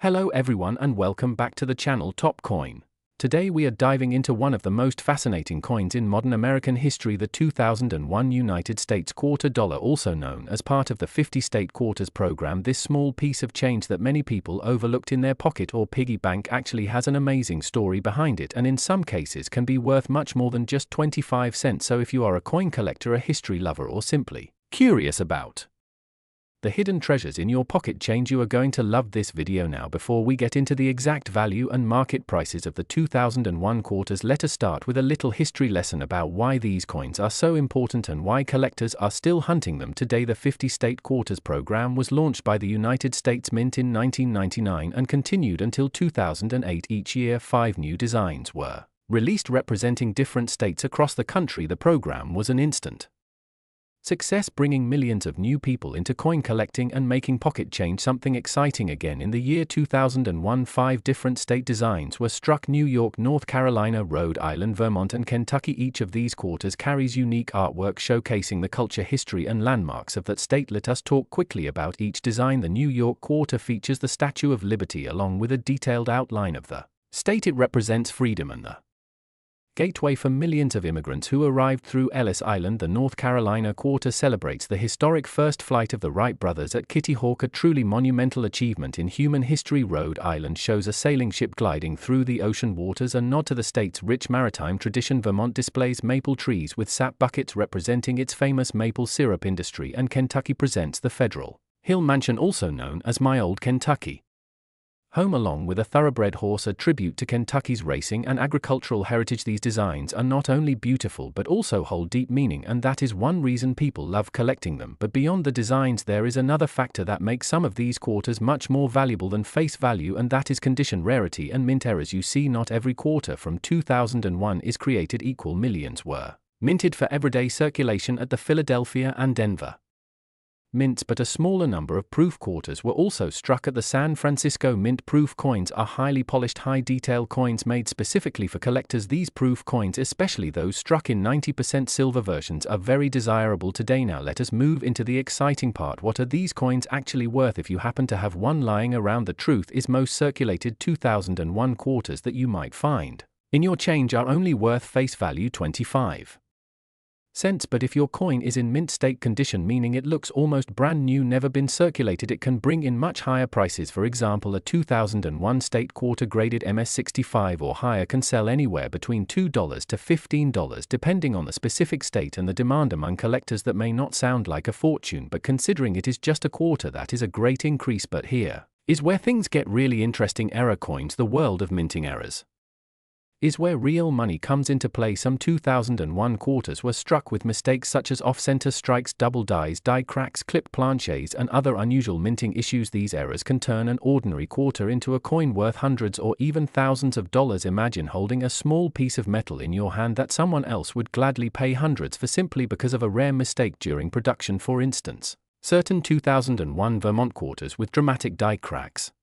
Hello everyone and welcome back to the channel Top Coin. Today we are diving into one of the most fascinating coins in modern American history, the 2001 United States quarter dollar, also known as part of the 50 state quarters program. This small piece of change that many people overlooked in their pocket or piggy bank actually has an amazing story behind it, and in some cases can be worth much more than just 25 cents. So if you are a coin collector, a history lover, or simply curious about the hidden treasures in your pocket change, you are going to love this video. Now, before we get into the exact value and market prices of the 2001 quarters, let us start with a little history lesson about why these coins are so important and why collectors are still hunting them today. The 50 state quarters program was launched by the United States Mint in 1999 and continued until 2008. Each year, 5 new designs were released representing different states across the country. The program was an instant success, bringing millions of new people into coin collecting and making pocket change something exciting again. In the year 2001, 5 different state designs were struck: New York, North Carolina, Rhode Island, Vermont, and Kentucky. Each of these quarters carries unique artwork showcasing the culture, history, and landmarks of that state. Let us talk quickly about each design. The New York quarter features the Statue of Liberty along with a detailed outline of the state it represents, freedom and the gateway for millions of immigrants who arrived through Ellis Island. The North Carolina quarter celebrates the historic first flight of the Wright brothers at Kitty Hawk, a truly monumental achievement in human history. Rhode Island shows a sailing ship gliding through the ocean waters, a nod to the state's rich maritime tradition. Vermont displays maple trees with sap buckets representing its famous maple syrup industry, and Kentucky presents the Federal Hill Mansion, also known as My Old Kentucky Home, along with a thoroughbred horse, a tribute to Kentucky's racing and agricultural heritage. These designs are not only beautiful but also hold deep meaning, and that is one reason people love collecting them. But beyond the designs, there is another factor that makes some of these quarters much more valuable than face value, and that is condition, rarity, and mint errors. You see, not every quarter from 2001 is created equal. Millions were minted for everyday circulation at the Philadelphia and Denver mints, but a smaller number of proof quarters were also struck at the San Francisco Mint. Proof coins are highly polished, high-detail coins made specifically for collectors. These proof coins, especially those struck in 90% silver versions, are very desirable today. Now let us move into the exciting part. What are these coins actually worth if you happen to have one lying around? The truth is, most circulated 2001 quarters that you might find in your change are only worth face value 25 cents, but if your coin is in mint state condition, meaning it looks almost brand new, never been circulated, it can bring in much higher prices. For example, a 2001 state quarter graded MS65 or higher can sell anywhere between $2 to $15 depending on the specific state and the demand among collectors. That may not sound like a fortune, but considering it is just a quarter, that is a great increase. But here is where things get really interesting. Error coins. The world of minting errors is where real money comes into play. Some 2001 quarters were struck with mistakes such as off-center strikes, double dies, die cracks, clip planches, and other unusual minting issues. These errors can turn an ordinary quarter into a coin worth hundreds or even thousands of dollars. Imagine holding a small piece of metal in your hand that someone else would gladly pay hundreds for simply because of a rare mistake during production. For instance, certain 2001 Vermont quarters with dramatic die cracks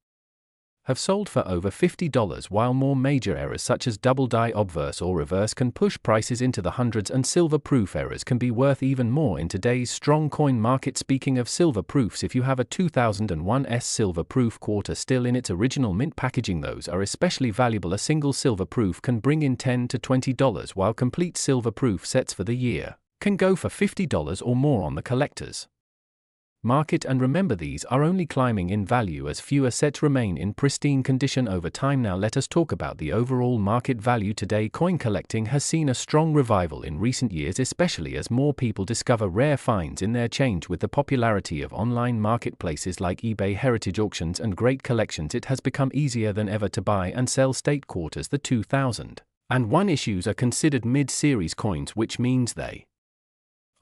have sold for over $50, while more major errors such as double die, obverse, or reverse can push prices into the hundreds, and silver proof errors can be worth even more in today's strong coin market. Speaking of silver proofs, if you have a 2001 silver proof quarter still in its original mint packaging, those are especially valuable. A single silver proof can bring in $10 to $20, while complete silver proof sets for the year can go for $50 or more on the collector's market. And remember, these are only climbing in value as fewer sets remain in pristine condition over time. Now let us talk about the overall market value today. Coin collecting has seen a strong revival in recent years, especially as more people discover rare finds in their change. With the popularity of online marketplaces like eBay, heritage auctions, and great collections, it has become easier than ever to buy and sell state quarters. The 2001 issues are considered mid-series coins, which means they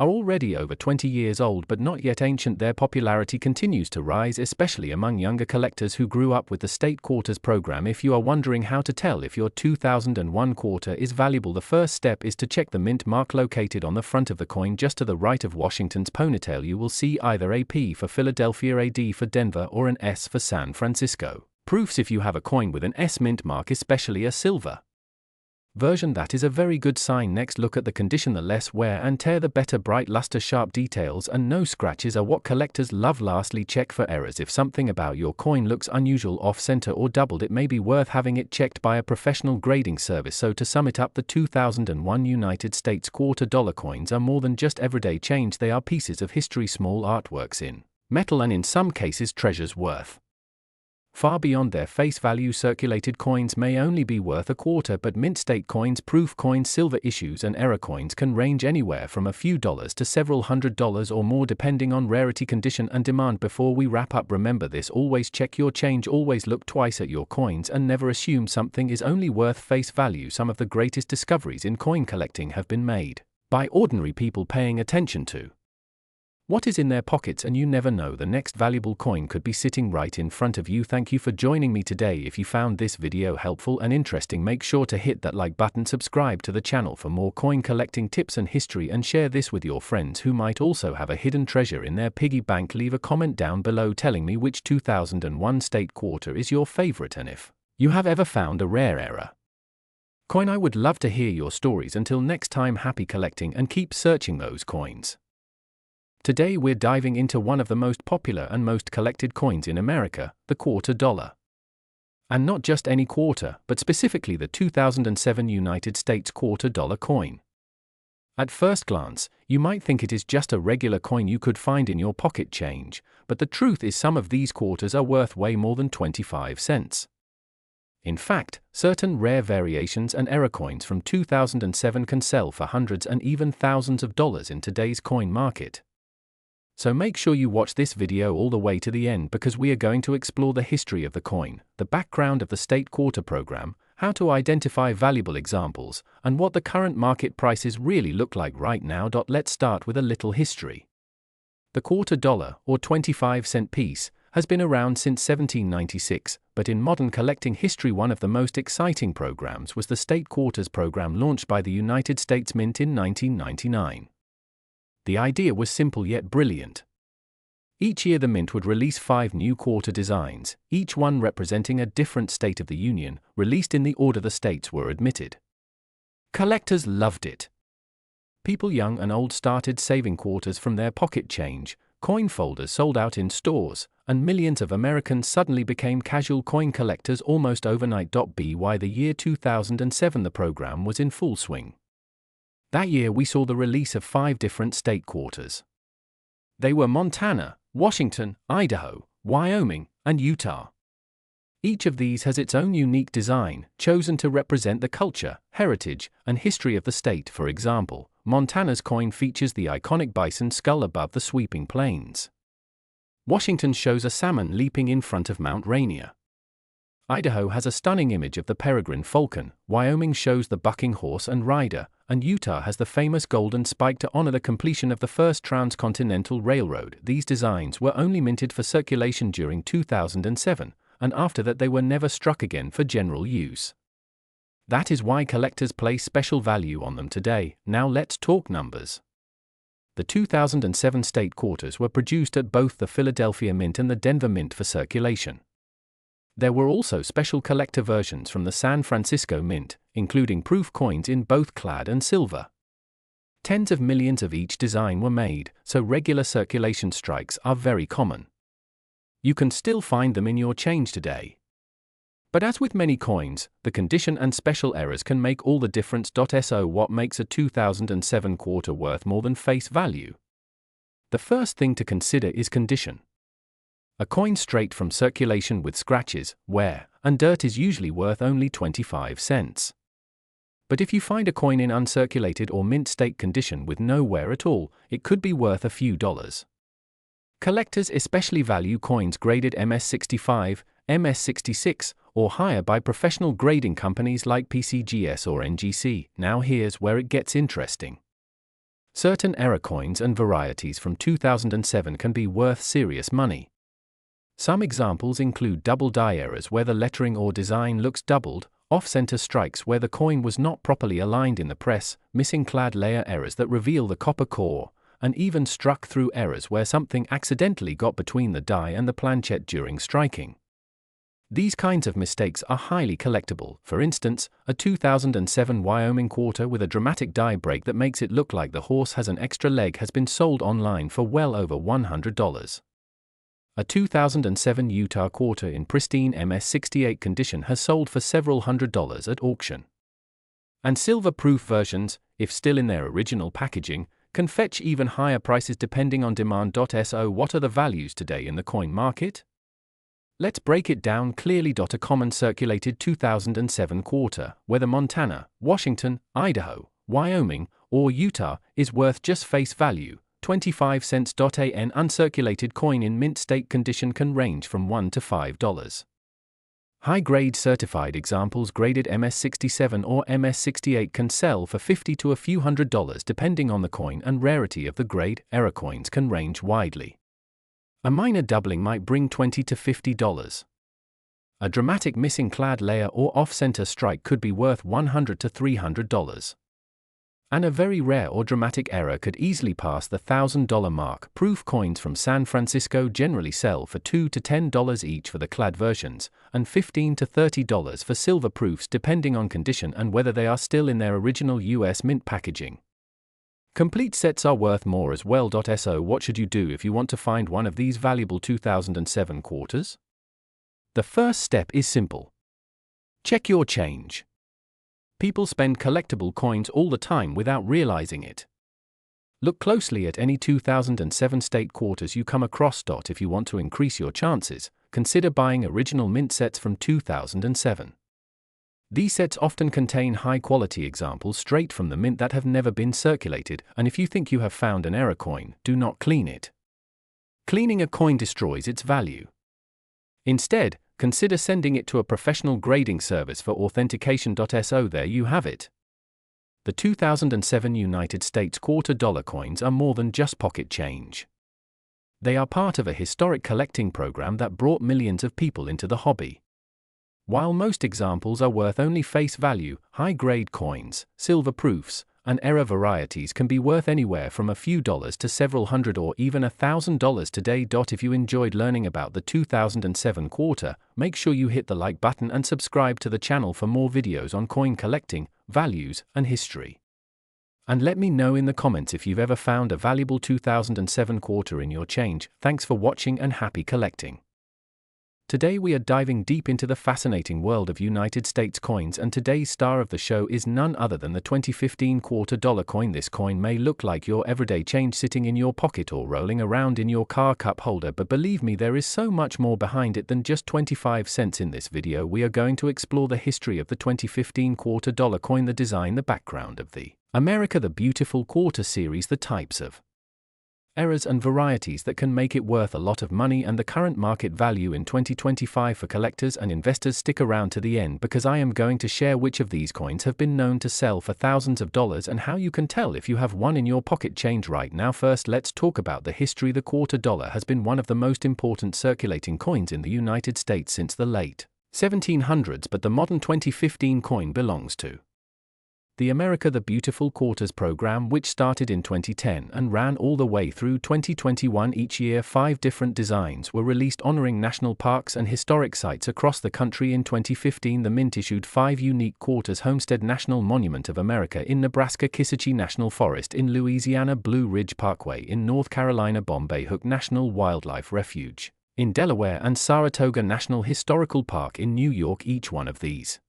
are already over 20 years old but not yet ancient. Their popularity continues to rise, especially among younger collectors who grew up with the state quarters program. If you are wondering how to tell if your 2001 quarter is valuable, the first step is to check the mint mark located on the front of the coin. Just to the right of Washington's ponytail, you will see either a P for Philadelphia, a D for Denver, or an S for San Francisco. Proofs: if you have a coin with an S mint mark, especially a silver version. That is a very good sign. Next, look at the condition. The less wear and tear, the better. Bright luster, sharp details, and no scratches are what collectors love. Lastly, check for errors. If something about your coin looks unusual, off-center, or doubled, it may be worth having it checked by a professional grading service. So to sum it up, the 2001 United States quarter dollar coins are more than just everyday change. They are pieces of history, small artworks in metal, and in some cases treasures worth far beyond their face value. Circulated coins may only be worth a quarter, but mint state coins, proof coins, silver issues, and error coins can range anywhere from a few dollars to several $100s or more, depending on rarity, condition, and demand. Before we wrap up, remember this: always check your change, always look twice at your coins, and never assume something is only worth face value. Some of the greatest discoveries in coin collecting have been made by ordinary people paying attention to what is in their pockets, and you never know, the next valuable coin could be sitting right in front of you. Thank you for joining me today. If you found this video helpful and interesting, make sure to hit that like button, subscribe to the channel for more coin collecting tips and history, and share this with your friends who might also have a hidden treasure in their piggy bank. Leave a comment down below telling me which 2001 state quarter is your favorite, and if you have ever found a rare error coin. I would love to hear your stories. Until next time, happy collecting and keep searching those coins. Today we're diving into one of the most popular and most collected coins in America, the quarter dollar. And not just any quarter, but specifically the 2007 United States quarter dollar coin. At first glance, you might think it is just a regular coin you could find in your pocket change, but the truth is some of these quarters are worth way more than 25 cents. In fact, certain rare variations and error coins from 2007 can sell for hundreds and even thousands of dollars in today's coin market. So make sure you watch this video all the way to the end, because we are going to explore the history of the coin, the background of the state quarter program, how to identify valuable examples, and what the current market prices really look like right now. Let's start with a little history. The quarter dollar, or 25-cent piece, has been around since 1796, but in modern collecting history, one of the most exciting programs was the state quarters program launched by the United States Mint in 1999. The idea was simple yet brilliant. Each year the Mint would release 5 new quarter designs, each one representing a different state of the Union, released in the order the states were admitted. Collectors loved it. People young and old started saving quarters from their pocket change, coin folders sold out in stores, and millions of Americans suddenly became casual coin collectors almost overnight. By the year 2007 the program was in full swing. That year we saw the release of 5 different state quarters. They were Montana, Washington, Idaho, Wyoming, and Utah. Each of these has its own unique design, chosen to represent the culture, heritage, and history of the state. For example, Montana's coin features the iconic bison skull above the sweeping plains. Washington shows a salmon leaping in front of Mount Rainier. Idaho has a stunning image of the peregrine falcon, Wyoming shows the bucking horse and rider, and Utah has the famous golden spike to honor the completion of the first transcontinental railroad. These designs were only minted for circulation during 2007, and after that they were never struck again for general use. That is why collectors place special value on them today. Now let's talk numbers. The 2007 state quarters were produced at both the Philadelphia Mint and the Denver Mint for circulation. There were also special collector versions from the San Francisco Mint, including proof coins in both clad and silver. Tens of millions of each design were made, so regular circulation strikes are very common. You can still find them in your change today. But as with many coins, the condition and special errors can make all the difference. So what makes a 2007 quarter worth more than face value? The first thing to consider is condition. A coin straight from circulation with scratches, wear, and dirt is usually worth only 25 cents. But if you find a coin in uncirculated or mint state condition with no wear at all, it could be worth a few dollars. Collectors especially value coins graded MS65, MS66, or higher by professional grading companies like PCGS or NGC. Now here's where it gets interesting. Certain error coins and varieties from 2007 can be worth serious money. Some examples include double die errors where the lettering or design looks doubled, off-center strikes where the coin was not properly aligned in the press, missing clad layer errors that reveal the copper core, and even struck-through errors where something accidentally got between the die and the planchet during striking. These kinds of mistakes are highly collectible. For instance, a 2007 Wyoming quarter with a dramatic die break that makes it look like the horse has an extra leg has been sold online for well over $100. A 2007 Utah quarter in pristine MS-68 condition has sold for several $100s at auction. And silver-proof versions, if still in their original packaging, can fetch even higher prices depending on demand. So what are the values today in the coin market? Let's break it down clearly. A common circulated 2007 quarter, whether Montana, Washington, Idaho, Wyoming, or Utah, is worth just face value, 25 cents. An uncirculated coin in mint state condition can range from $1 to $5. High-grade certified examples graded MS-67 or MS-68 can sell for $50 to a few $100s depending on the coin and rarity of the grade. Error coins can range widely. A minor doubling might bring $20 to $50. A dramatic missing clad layer or off-center strike could be worth $100 to $300. And a very rare or dramatic error could easily pass the $1,000 mark. Proof coins from San Francisco generally sell for $2 to $10 each for the clad versions, and $15 to $30 for silver proofs depending on condition and whether they are still in their original US mint packaging. Complete sets are worth more as well. So what should you do if you want to find one of these valuable 2007 quarters? The first step is simple. Check your change. People spend collectible coins all the time without realizing it. Look closely at any 2007 state quarters you come across. If you want to increase your chances, consider buying original mint sets from 2007. These sets often contain high-quality examples straight from the mint that have never been circulated, and if you think you have found an error coin, do not clean it. Cleaning a coin destroys its value. Instead, consider sending it to a professional grading service for authentication. So there you have it. The 2007 United States $quarter coins are more than just pocket change. They are part of a historic collecting program that brought millions of people into the hobby. While most examples are worth only face value, high-grade coins, silver proofs, and error varieties can be worth anywhere from a few dollars to several hundred or even $1,000 today. If you enjoyed learning about the 2007 quarter, make sure you hit the like button and subscribe to the channel for more videos on coin collecting, values, and history. And let me know in the comments if you've ever found a valuable 2007 quarter in your change. Thanks for watching and happy collecting. Today we are diving deep into the fascinating world of United States coins, and today's star of the show is none other than the 2015 $quarter coin. This coin may look like your everyday change sitting in your pocket or rolling around in your car cup holder, but believe me, there is so much more behind it than just 25 cents. In this video we are going to explore the history of the 2015 $quarter coin, the design, the background of the America the Beautiful quarter series, the types of errors and varieties that can make it worth a lot of money, and the current market value in 2025 for collectors and investors. Stick around to the end because I am going to share which of these coins have been known to sell for thousands of dollars and how you can tell if you have one in your pocket change right now. First, let's talk about the history. The $quarter has been one of the most important circulating coins in the United States since the late 1700s, but the modern 2015 coin belongs to the America the Beautiful Quarters program, which started in 2010 and ran all the way through 2021. Each year, 5 different designs were released honoring national parks and historic sites across the country. In 2015, the Mint issued 5 unique quarters: Homestead National Monument of America in Nebraska, Kisatchie National Forest in Louisiana, Blue Ridge Parkway in North Carolina, Bombay Hook National Wildlife Refuge in Delaware, and Saratoga National Historical Park in New York. Each one of these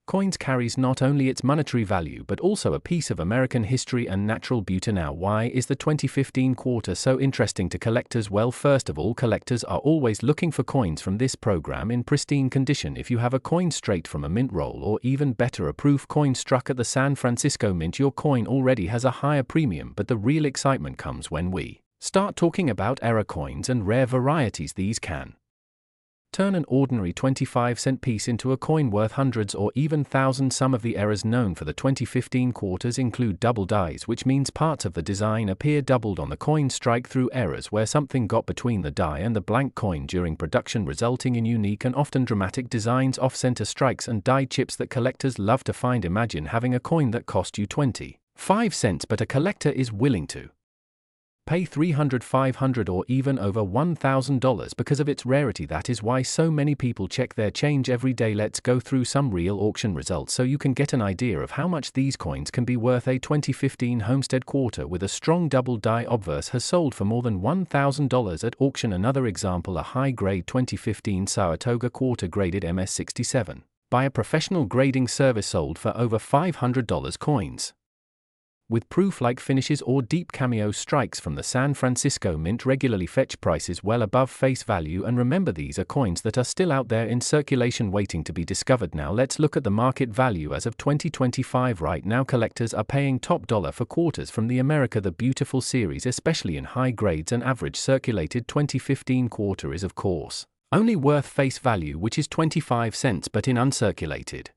coins carries not only its monetary value but also a piece of American history and natural beauty. Now, why is the 2015 quarter so interesting to collectors? Well, first of all, collectors are always looking for coins from this program in pristine condition. If you have a coin straight from a mint roll, or even better, a proof coin struck at the San Francisco Mint, your coin already has a higher premium. But the real excitement comes when we start talking about error coins and rare varieties. These can turn an ordinary 25-cent piece into a coin worth hundreds or even thousands. Some of the errors known for the 2015 quarters include double dies, which means parts of the design appear doubled on the coin; strike-through errors, where something got between the die and the blank coin during production, resulting in unique and often dramatic designs; off-center strikes and die chips that collectors love to find. Imagine having a coin that cost you 25 cents but a collector is willing to pay $300, $500 or even over $1,000 because of its rarity. That is why so many people check their change every day. Let's go through some real auction results so you can get an idea of how much these coins can be worth. A 2015 Homestead quarter with a strong double die obverse has sold for more than $1,000 at auction. Another example, a high-grade 2015 Saratoga quarter graded MS67 by a professional grading service sold for over $500 coins. With proof-like finishes or deep cameo strikes from the San Francisco Mint regularly fetch prices well above face value, and remember, these are coins that are still out there in circulation waiting to be discovered. Now let's look at the market value as of 2025. Right now collectors are paying top dollar for quarters from the America the Beautiful series, especially in high grades. An average circulated 2015 quarter is of course only worth face value, which is 25 cents, but in uncirculated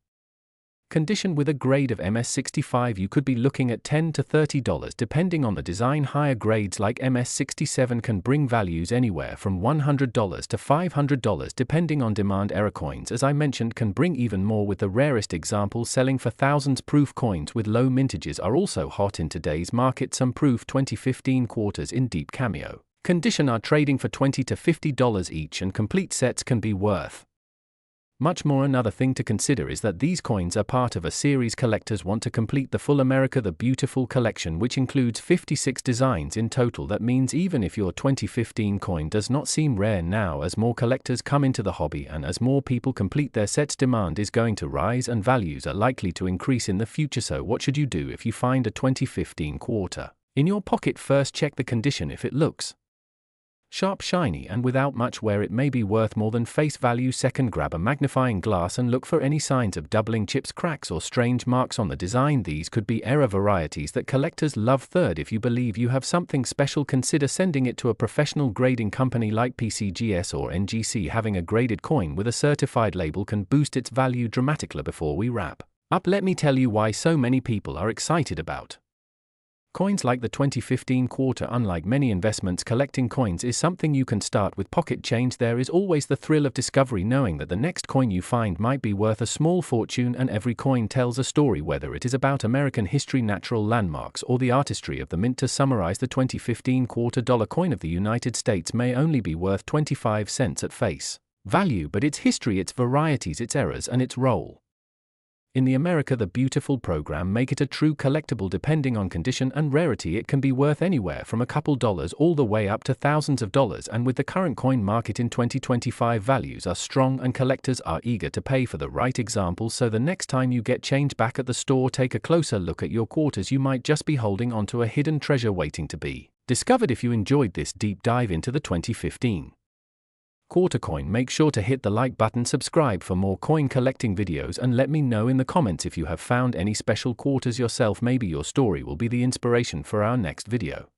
condition with a grade of MS65 you could be looking at $10 to $30 depending on the design. Higher grades like MS67 can bring values anywhere from $100 to $500 depending on demand. Error coins, as I mentioned, can bring even more, with the rarest examples selling for thousands. Proof coins with low mintages are also hot in today's market. Some proof 2015 quarters in deep cameo condition are trading for $20 to $50 each, and complete sets can be worth much more. Another thing to consider is that these coins are part of a series. Collectors want to complete the full America the Beautiful collection, which includes 56 designs in total. That means even if your 2015 coin does not seem rare now, as more collectors come into the hobby and as more people complete their sets, demand is going to rise and values are likely to increase in the future. So what should you do if you find a 2015 quarter in your pocket? First, check the condition. If it looks sharp, shiny, and without much wear, it may be worth more than face value. Second, grab a magnifying glass and look for any signs of doubling, chips, cracks, or strange marks on the design. These could be error varieties that collectors love. Third, if you believe you have something special, consider sending it to a professional grading company like PCGS or NGC. Having a graded coin with a certified label can boost its value dramatically. Before we wrap up, let me tell you why so many people are excited about coins like the 2015 quarter. Unlike many investments, collecting coins is something you can start with pocket change. There is always the thrill of discovery, knowing that the next coin you find might be worth a small fortune, and every coin tells a story, whether it is about American history, natural landmarks, or the artistry of the mint. To summarize, the 2015 quarter dollar coin of the United States may only be worth 25 cents at face value, but its history, its varieties, its errors, and its role in the America the Beautiful program make it a true collectible. Depending on condition and rarity, it can be worth anywhere from a couple dollars all the way up to thousands of dollars, and with the current coin market in 2025, values are strong and collectors are eager to pay for the right examples. So the next time you get change back at the store, take a closer look at your quarters. You might just be holding onto a hidden treasure waiting to be discovered. If you enjoyed this deep dive into the 2015 quarter coin, make sure to hit the like button, subscribe for more coin collecting videos, and let me know in the comments if you have found any special quarters yourself. Maybe your story will be the inspiration for our next video.